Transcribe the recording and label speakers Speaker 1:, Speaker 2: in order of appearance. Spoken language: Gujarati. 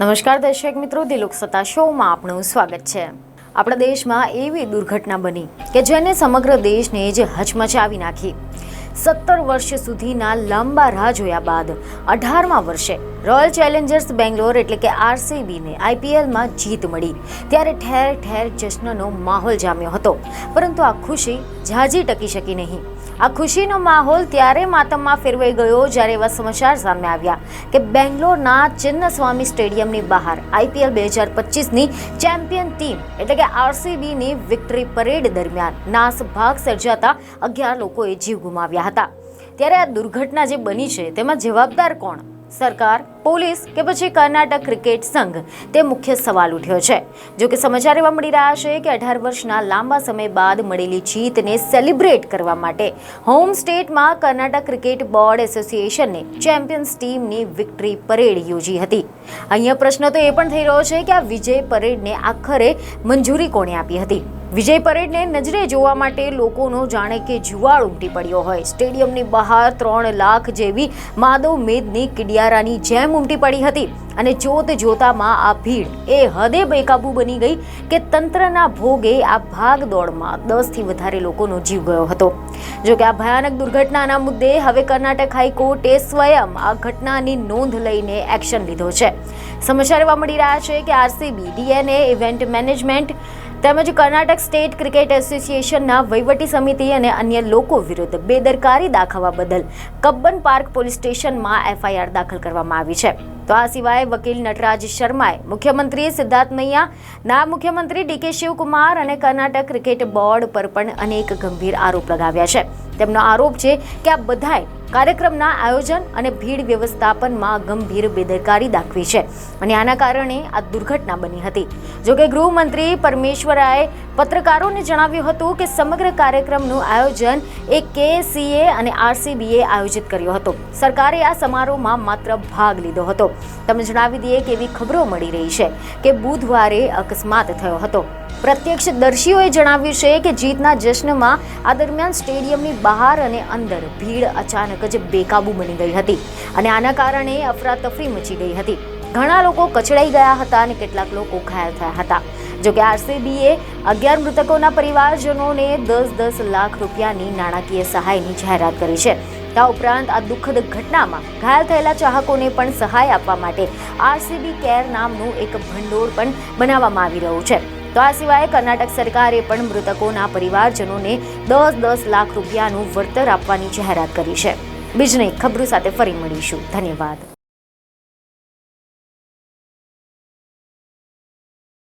Speaker 1: નમસ્કાર દર્શક મિત્રો, દિલોક સત્તા શોમાં આપનું સ્વાગત છે। આપણા દેશમાં એવી દુર્ઘટના બની કે જેને સમગ્ર દેશને જ હચમચાવી નાખી। 17 વર્ષ સુધીના લાંબા રાહ જોયા બાદ 18મા વર્ષે રોયલ ચેલેન્જર્સ બેંગ્લોર એટલે કે આરસીબીને આઈપીએલમાં જીત મળી ત્યારે ઠેર ઠેર જશ્નનો માહોલ જામ્યો હતો, પરંતુ આ ખુશી ઝાઝી ટકી શકી નહીં। આ ખુશીનો માહોલ ત્યારે માતમમાં ફેરવાઈ ગયો જ્યારે એવા સમાચાર સામે આવ્યા કે બેંગ્લોરના ચિન્નસ્વામી સ્ટેડિયમની બહાર આઈપીએલ 2025ની ચેમ્પિયન ટીમ એટલે કે આરસીબીની વિક્ટરી પરેડ દરમિયાન નાસભાગ સર્જાતા 11 લોકોએ જીવ ગુમાવ્યા હતા। ત્યારે આ દુર્ઘટના જે બની છે તેમાં જવાબદાર કોણ? સરકાર, પોલીસ કે પછી કર્ણાટક ક્રિકેટ સંઘ? તે મુખ્ય સવાલ ઉઠ્યો છે। જો કે સમાચાર એવા મળી રહ્યા છે કે 18 વર્ષના લાંબા સમય બાદ મળેલી જીતને સેલિબ્રેટ કરવા માટે હોમ સ્ટેટમાં કર્ણાટક ક્રિકેટ બોર્ડ એસોસિએશને ચેમ્પિયન્સ ટીમની વિક્ટરી પરેડ યોજી હતી। અહીંયા પ્રશ્ન તો એ પણ થઈ રહ્યો છે કે આ વિજય પરેડને આખરે મંજૂરી કોણે આપી હતી? વિજય પરેડને નજરે જોવા માટે લોકોનો જાણે કે જુવાળ ઉમટી પડ્યો હોય। સ્ટેડિયમની બહાર 3 લાખ જેવી માધવ મેદની કિડિયારાની જેમ ઉમટી પડી હતી અને જોત જોતામાં આ ભીડ એ હદે બેકાબુ બની ગઈ કે તંત્રના ભોગે આ ભાગ દોડમાં 10થી વધારે લોકોનો જીવ ગયો હતો। જો કે આ ભયાનક દુર્ઘટનાના મુદ્દે હવે કર્ણાટક હાઈકોર્ટે સ્વયં આ ઘટનાની નોંધ લઈને એક્શન લીધો છે। સમાચાર એવા મળી રહ્યા છે કે આરસીબી, ડીએનએ, ઇવેન્ટ મેનેજમેન્ટ તેમજ કર્ણાટક સ્ટેટ ક્રિકેટ એસોસિએશનના વહીવટી સમિતિ અને અન્ય લોકો વિરુદ્ધ બેદરકારી દાખવવા બદલ કબ્બન પાર્ક પોલીસ સ્ટેશનમાં એફઆઈઆર દાખલ કરવામાં આવી છે। તો આ સિવાય વકીલ નટરાજ શર્માએ મુખ્યમંત્રી સિદ્ધાર્થ મૈયા, નાયબ મુખ્યમંત્રી ડીકે શિવકુમાર અને કર્ણાટક ક્રિકેટ બોર્ડ પર પણ અનેક ગંભીર આરોપ લગાવ્યા છે। તેમનો આરોપ છે કે આ બધાએ કાર્યક્રમના આયોજન અને ભીડ વ્યવસ્થાપનમાં ગંભીર બેદરકારી દાખવી છે અને આના કારણે આ દુર્ઘટના બની હતી। જોકે ગૃહમંત્રી પરમેશ્વરાએ પત્રકારોને જણાવ્યું હતું કે સમગ્ર કાર્યક્રમનું આયોજન કેસીએ અને આરસીબીએ આયોજિત કર્યો હતો। સરકારે આ સમારોહમાં માત્ર ભાગ લીધો હતો। તમે જણાવી દઈએ કે એવી ખબરો મળી રહી છે કે બુધવારે અકસ્માત થયો હતો। પ્રત્યક્ષદર્શીઓએ જણાવ્યું છે કે જીતના જશ્નમાં આ દરમિયાન સ્ટેડિયમની બહાર અને અંદર ભીડ અચાનક જ બેકાબુ બની ગઈ હતી અને આના કારણે અફરાતફરી મચી ગઈ હતી। ઘણા લોકો કચડાઈ ગયા હતા અને કેટલાક લોકો ઘાયલ થયા હતા। જોકે આરસીબીએ 11 મૃતકોના પરિવારજનોને 10-10 લાખ રૂપિયાની નાણાકીય સહાયની જાહેરાત કરી છે। આ ઉપરાંત આ દુઃખદ ઘટનામાં ઘાયલ થયેલા ચાહકોને પણ સહાય આપવા માટે આરસીબી કેર નામનું એક ભંડોળ પણ બનાવવામાં આવી રહ્યું છે। તો આ સિવાય કર્ણાટક સરકારે પણ મૃતકોના પરિવારજનોને 10-10 લાખ રૂપિયાનું વળતર આપવાની જાહેરાત કરી છે। બીજની ખબરો સાથે ફરી મળીશું। ધન્યવાદ।